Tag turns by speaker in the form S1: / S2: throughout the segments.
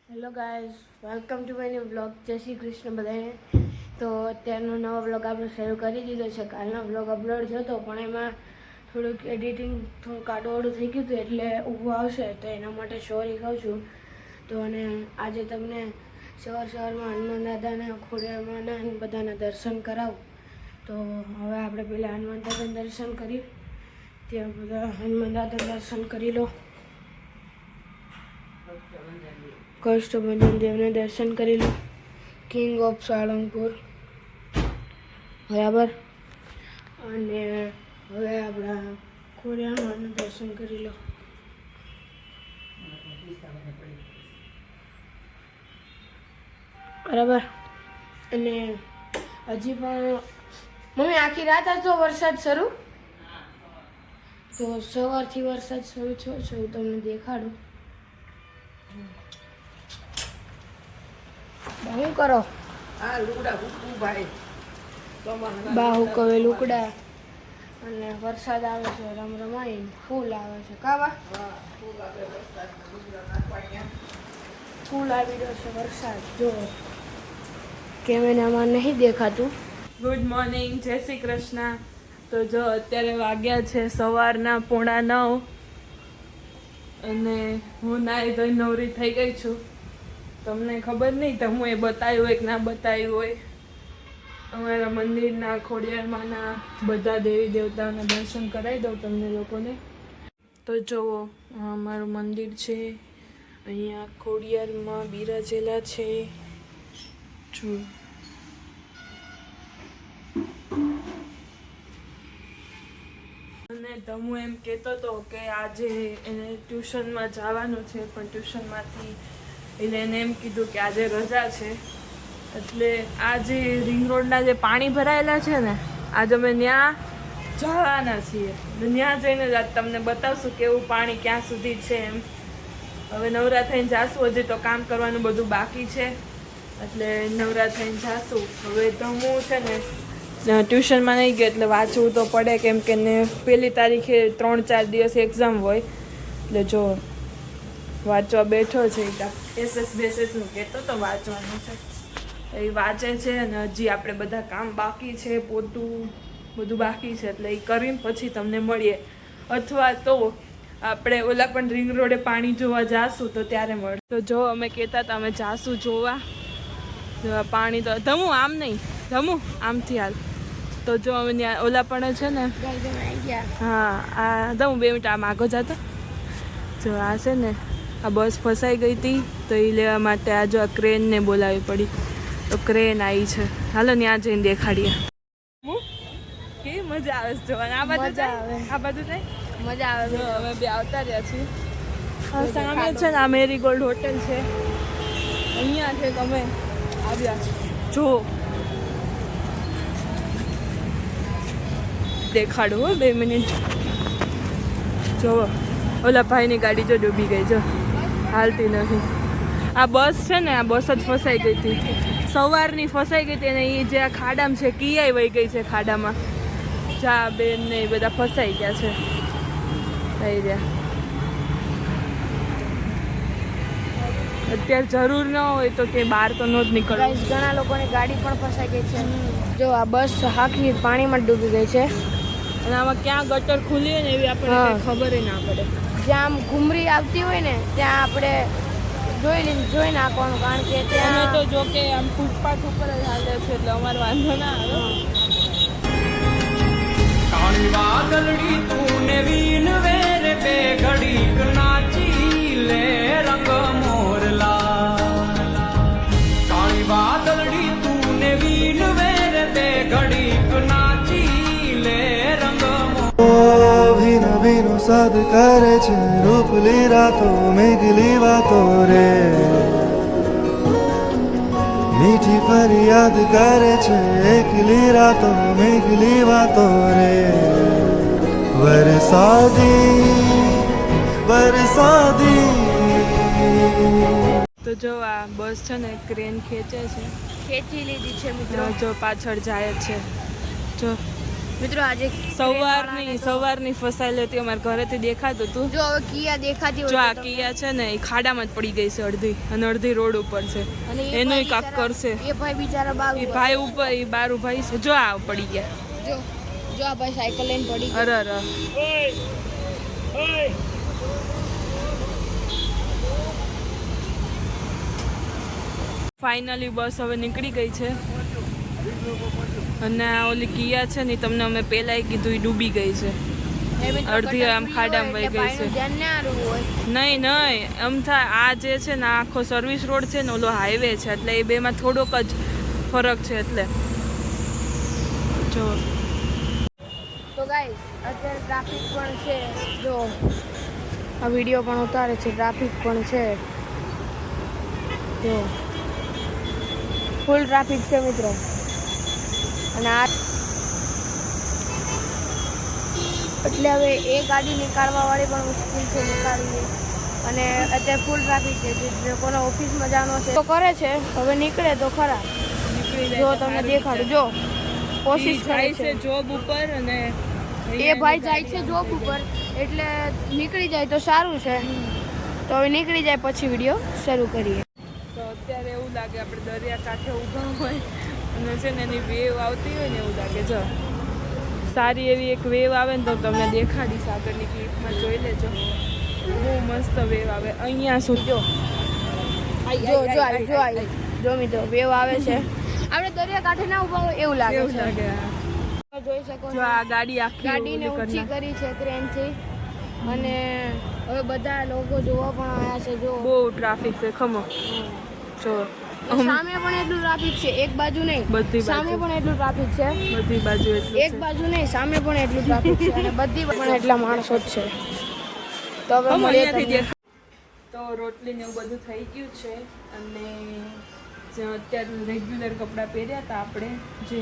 S1: Hello guys, welcome to my new blog. જય શ્રી કૃષ્ણ બધાને. તો અત્યારનો નવો બ્લોગ આપણે શરૂ કરી દીધો છે. કાલનો બ્લોગ અપલોડ થયો હતો પણ એમાં થોડુંક એડિટિંગ થોડુંક આડું થઈ ગયું હતું એટલે ઊભું આવશે, તો એના માટે સોરી કહું છું. તો અને આજે તમને સવારમાં હનુમાન દાદાના ખોડિયારમાંના બધાના દર્શન કરાવું. તો હવે આપણે પહેલાં હનુમાન દાદાના દર્શન કરીએ. ત્યાં બધા હનુમાન દાદાના દર્શન કરી લો. કષ્ટભંજન દેવને દર્શન કરી લો. કિંગ ઓફ સાળંગપુર, બરાબર. અને હવે આપણા ખોડિયારમાંનું દર્શન કરી લો. બરાબર. અને હજી પણ મમ્મી આખી રાત હતો વરસાદ શરૂ, તો સવારથી વરસાદ શરૂ થયો છે. હું તમને દેખાડું. શું કરો?
S2: આ લુગડા હુકવું ભાઈ,
S1: બા હુકવે લુકડા અને વરસાદ આવે છે. રમરમાઈ ફૂલ આવે છે. કાવા ફૂલ આવી રહ્યો છે. વરસાદ જો કેમેરામાં નહીં દેખાતું.
S2: ગુડ મોર્નિંગ, જય શ્રી કૃષ્ણ. તો જો અત્યારે વાગ્યા છે સવારના 8:45 અને હું નાઈ ધોઈ નવરી થઈ ગઈ છું. તમને ખબર નહીં તો હું એ બતાવ્યું હોય કે ના બતાવ્યું હોય, અમારા મંદિરના ખોડિયારમાંના બધા દેવી દેવતાઓના દર્શન કરાવી દઉં તમને લોકોને. તો જુઓ, અમારું મંદિર છે. અહીંયા ખોડિયારમાં બિરાજેલા છે. જો અને તમુ એમ કહેતો હતો કે આજે એને ટ્યુશનમાં જવાનું છે, પણ ટ્યુશનમાંથી એટલે એને એમ કીધું કે આજે રજા છે. એટલે આ જે રિંગ રોડના જે પાણી ભરાયેલા છે ને, આજે અમે ત્યાં જવાના છીએ. ત્યાં જઈને જ આજ તમને બતાવશું કેવું પાણી ક્યાં સુધી છે એમ. હવે નવરા થઈને જાશું, હજી તો કામ કરવાનું બધું બાકી છે એટલે નવરા થઈને જાશું. હવે તો હું છે ને ટ્યુશનમાં નહીં ગયો એટલે વાંચવું તો પડે, કેમ કે ને 1લી તારીખે 3-4 દિવસ એક્ઝામ હોય. એટલે જો વાંચવા બેઠો છે. એસએસનું કહેતો તો વાંચવાનું છે, એ વાંચે છે. અને હજી આપણે બધા કામ બાકી છે, પોતું બધું બાકી છે, એટલે એ કરીને પછી તમને મળીએ. અથવા તો આપણે ઓલા પણ રિંગ રોડે પાણી જોવા જાશું તો ત્યારે મળે. તો જો અમે કહેતા હતા અમે જાશું જોવા પાણી. તો ધમું આમ નહીં, ધમું આમથી હાલ. તો જો અમે ત્યાં ઓલા પણ છે ને, હા આ ધમું 2 મિનિટ આમ આગળ જતો. જો આ છે ને, આ બસ ફસાઈ ગઈ હતી તો એ લેવા માટે આ જો આ ક્રેનને બોલાવી પડી. તો ક્રેન આવી છે. હાલો ત્યાં જઈને દેખાડીએ. કેવી મજા આવે છે જોવાની. આ બાજુ આવે, આ બાજુ નહીં
S1: મજા આવે.
S2: અમે બે આવતા રહ્યા છીએ. સામે છે ને આ મેરીગોલ્ડ હોટેલ છે, અહીંયા છે તમે આવ્યા જો. દેખાડો 2 મિનિટ. જો ઓલા ભાઈની ગાડી જો ડૂબી ગઈ, જો હાલતી નથી. આ બસ છે ને, આ બસ જ ફસાઈ ગઈ હતી, સવારની ફસાઈ ગઈ હતી. અને એ જે આ ખાડામાં છે, કિયાઈ વહી ગઈ છે ખાડામાં. ચા બેન ને એ બધા ફસાઈ ગયા છે. થઈ રહ્યા અત્યારે જરૂર ન હોય તો કે બહાર તો ન જ નીકળવું.
S1: ઘણા લોકોની ગાડી પણ ફસાઈ ગઈ છે. જો આ બસ આખી પાણીમાં ડૂબી ગઈ છે.
S2: અને આમાં ક્યાં ગટર ખુલી હોય ને એવી આપણને કંઈ ખબર ના પડે.
S1: જ્યાં આમ ઘૂમરી આવતી હોય ને ત્યાં આપણે જોઈ નાખવાનું, કારણ કે ત્યાં
S2: તો જો કે આમ ફૂટપાથ ઉપર જ હાલે છે એટલે અમારે વાંધો ના આવે.
S3: કાળી વાદળડી તું ને વીન વેર બે ઘડીક નાચી લે રંગ મોરલા. કાળી વાદળડી તું ને વીન વેર બે ઘડીક નાચી લે રંગ
S4: ભીનો ભીનો સાદ કરે છે રૂપલી રાતો મેઘલી વાતો રે. મીઠી ફરિયાદ કરે છે એકલી રાતો મેઘલી વાતો રે. વરસાદી
S2: તો જો આ બસ છે ને ક્રેન ખેંચે છે,
S1: ખેંચી લીધી છે મિત્રો.
S2: જો પાછળ જાય છે. જો
S1: મિત્રો આજે
S2: સવારની ફસાયેલી હતી, અમારા ઘરેથી દેખાતું હતું.
S1: જો હવે કિયા દેખાતી
S2: જો આ કિયા છે ને એ ખાડામાં જ પડી ગઈ છે અડધી, અને અડધી રોડ ઉપર છે. એનું કાક કરશે.
S1: એ ભાઈ બિચારા બાર
S2: એ ભાઈ ઉપર એ બાર ભાઈ છે. જો આ પડી ગયા.
S1: જો આ ભાઈ સાયકલ લઈને પડી
S2: અરે ફાઇનલી બસ હવે નીકળી ગઈ છે. અને આ ઓલી કિયા છે ને તમને અમે પહેલાંય કીધું એ ડૂબી ગઈ છે. અડધી આમ ખાડામાં વહી ગઈ છે. નહીં એમ થાય આ જે છે ને આખો સર્વિસ રોડ છે ને ઓલો હાઈવે છે, એટલે એ બેમાં થોડોક જ ફરક છે. એટલે જો
S1: તો ગાઈસ અત્યારે ટ્રાફિક પણ છે. જો આ વિડીયો પણ ઉતારે છે, ટ્રાફિક પણ છે. જો ફૂલ ટ્રાફિક છે મિત્રો. અને આ એટલે હવે એ ગાડી નીકાળવા વાળી પણ મુશ્કેલ છે નીકાળવી. અને અત્યારે ફૂલ ટ્રાફિક છે. જે કોને ઓફિસમાં જવાનો છે તો કરે છે, હવે નીકળે તો ખરા. જો તમને દેખાડું, જો કોશિશ કરે છે
S2: જોબ ઉપર. અને
S1: એ ભાઈ જાય છે જોબ ઉપર, એટલે નીકળી જાય તો સારું છે. તો હવે નીકળી જાય પછી વિડીયો શરૂ કરીએ.
S2: તો અત્યારે એવું લાગે આપણે દરિયા કાંઠે ઊભા હોય અને છે ને એની વેવ આવતી હોય ને એવું લાગે. જો સારી એવી એક વેવ આવે ને તો તમને દેખાડીશ આગળની ક્લિપમાં, જોઈ લેજો. બહુ મસ્ત વેવ આવે અહીંયા સુધી. જો મિત્રો વેવ આવે છે. આપણે દરિયા કાંઠે ના ઊભા હોય એવું લાગે છે. જોઈ શકો છો આ ગાડી આખી
S1: ગાડીને ઊંચી કરી છે ક્રેનથી. અને હવે બધા લોકો જોવા પણ આવ્યા છે. જો
S2: બહુ ટ્રાફિક છે. ખમો જો
S1: સામે પણ એટલું ટ્રાફિક છે, એક બાજુ નહીં,
S2: બધી
S1: સામે પણ એટલું ટ્રાફિક છે,
S2: બધી બાજુ એટલું
S1: એક બાજુ નહીં, સામે પણ એટલું ટ્રાફિક છે. અને બધી પણ એટલા માણસો જ છે. તો હવે મળીએ તમને.
S2: તો રોટલી ને એવું બધું થઈ ગયું છે. અને જે અત્યારે રેગ્યુલર કપડાં પહેર્યા હતા આપણે, જે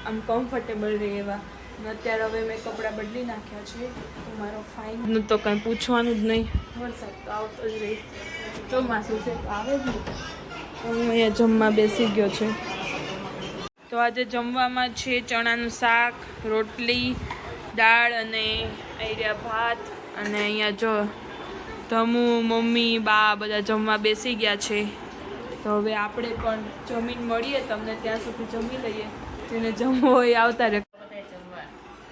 S2: આમ કમ્ફર્ટેબલ રહે એવા, અને અત્યારે હવે મેં કપડાં બદલી નાખ્યા છે. તો મારો ફાઇન તો કંઈ પૂછવાનું જ નહીં. વરસાદ તો આવતો જ રહી, ચોમાસું છે તો આવે જ નહીં. હું અહીંયા જમવા બેસી ગયો છે. તો આજે જમવામાં છે ચણાનું શાક, રોટલી, દાળ અને અહીંયા ભાત. અને અહીંયા જો ધમુ, મમ્મી, બા બધા જમવા બેસી ગયા છે. તો હવે આપણે પણ જમીન મળીએ તમને, ત્યાં સુધી જમી લઈએ. જેને જમવો હોય આવતા રહે.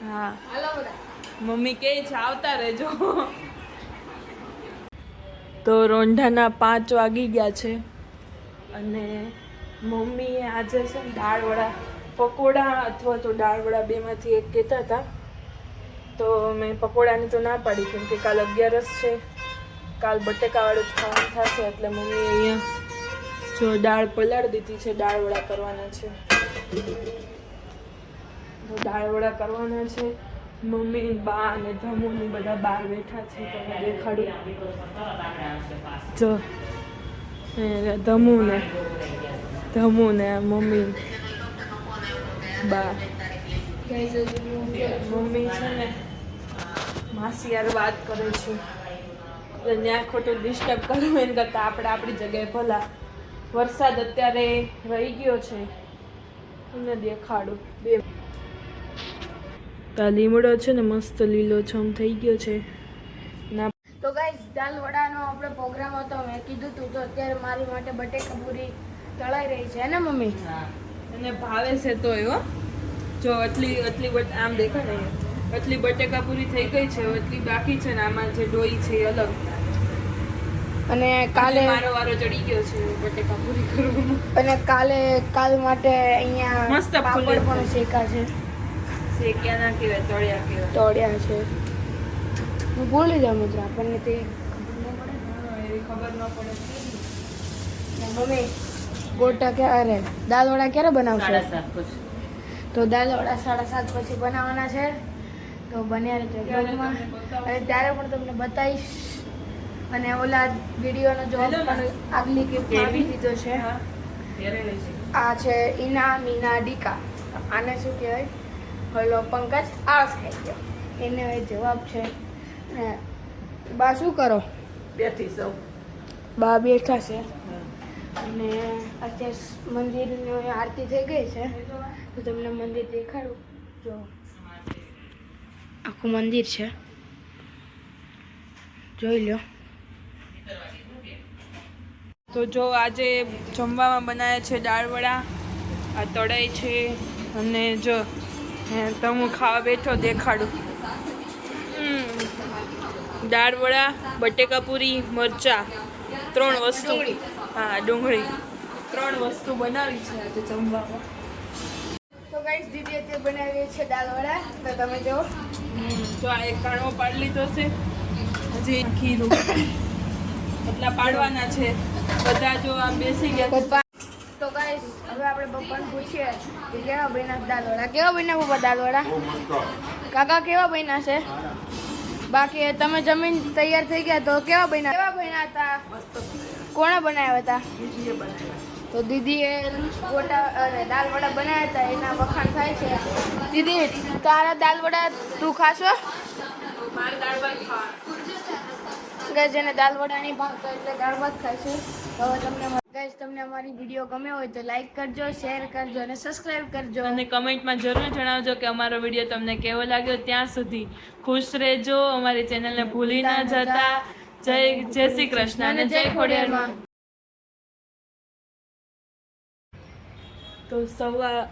S2: હા મમ્મી કહે છે આવતા રહેજો. તો રોંઢાના 5 વાગી ગયા છે. અને મમ્મીએ આજે છે ને દાળવડા, પકોડા અથવા તો દાળવડા બેમાંથી એક કહેતા હતા. તો મેં પકોડાની તો ના પાડી, કેમ કે કાલ 11 છે, કાલ બટેકાવાળું જ ખાવાનું થશે. એટલે મમ્મીએ અહીંયા જો દાળ પલાળી દીધી છે, દાળવડા કરવાના છે. તો દાળવડા કરવાના છે. મમ્મી, બા અને ધમુની બધા બહાર બેઠા છે. તમે દેખાડું જો ધમુ ને મમ્મી, બા. મમ્મી છે ને માસી યાર વાત કરે છે. ત્યાં ખોટું ડિસ્ટર્બ કરવું એને કરતાં આપણે આપણી જગ્યાએ ભલા. વરસાદ અત્યારે રહી ગયો છે, તમને દેખાડું. લીમડો છે ને મસ્ત લીલોછમ થઈ ગયો છે.
S1: તો ગાઈસ દાલ વડાનો આપણે પ્રોગ્રામ હતો, મેં કીધું તું. તો અત્યારે મારી માટે બટેકા પૂરી તળાઈ રહી છે ને મમ્મી?
S2: અને ભાવે છે તો એવો જો એટલી આમ દેખાય ને, એટલી બટેકા પૂરી થઈ ગઈ છે, એટલી બાકી છે ને આમાં જે ડોઈ છે એ અલગ.
S1: અને કાલે
S2: મારો વારો ચડી ગયો છે બટેકા પૂરી કરવાનો.
S1: અને કાલ માટે અહીંયા
S2: મસ્ત
S1: પાપડ પણ શેકા છે.
S2: શેક્યા ના કહેવાય, તળ્યા
S1: છે. હું ભૂલી જાઉં મિત્રો, આપણને તે
S2: ખબર ન પડે.
S1: મમ્મી ગોટા ક્યારે, દાલ વડા ક્યારે બનાવશે? તો દાલ વડા 7:30 પછી બનાવવાના છે. તો બન્યા રહેજો બ્લોગમાં, અને ત્યારે પણ તમને બતાવીશ. અને ઓલા વિડીયોનો જવાબ પણ આગલી ક્લિપમાં આપી દીધો છે. આ છે ઈના મીના ડીકા. આને શું કહેવાય? હલો પંકજ આળસ ખાઈ ગયો, એને જવાબ છે. બા શું કરો?
S2: બેઠી સૌ
S1: બા બેઠા છે. અને અત્યારે મંદિરની આરતી થઈ ગઈ છે, તો તમને મંદિર દેખાડું. જો આખું મંદિર છે, જોઈ લો.
S2: તો જો આજે જમવામાં બનાવ્યા છે દાળ વડા, આ તળાઈ છે, અને જો તો હું ખાવા બેઠો દેખાડું. દાળ વડા, બટેકા પૂરી, મરચા, 3 વસ્તુ. હા, ડુંગળી, 3 વસ્તુ બનાવી છે આજે જમવામાં.
S1: તો ગાઈસ દીદી અત્યારે બનાવી છે દાળ વડા, તો તમે જો.
S2: જો આ એક કાણવો પાડી લીધો છે, હજી ખીરું એટલા પાડવાના છે. બધા જો આમ બેસી ગયા.
S1: પપ્પા તો ગાઈસ હવે આપણે પપ્પાને પૂછીએ કે કેવા બન્યા દાળ વડા. કેવા બન્યા પપ્પા દાળ વડા? કાકા કેવા બન્યા છે? બાકી તમે જમીન તૈયાર થઈ ગયા તો કેવા બન્યા હતા? કોણે બનાવ્યા હતા? તો દીદીએ ગોટા અને દાળ વડા બનાવ્યા હતા, એના વખાણ થાય છે. દીદી તારા દાળ વડા તું ખાશો?
S2: મારે દાળ ભાત ખાવા.
S1: ગાઈસ જેને દાળ વડા નહીં ભાવતા એટલે દાળ ભાત ખાય છે. હવે તમને અમારી વિડીયો ગમે હોય તો લાઈક કરજો, શેર કરજો અને સબસ્ક્રાઇબ કરજો.
S2: અને કમેન્ટમાં જરૂર જણાવજો કે અમારો વિડીયો તમને કેવો લાગ્યો. ત્યાં સુધી ખુશ રહેજો, અમારી ચેનલને ભૂલી ના જતા. જય શ્રી કૃષ્ણ અને જય ખોડિયારમાં. તો સવારના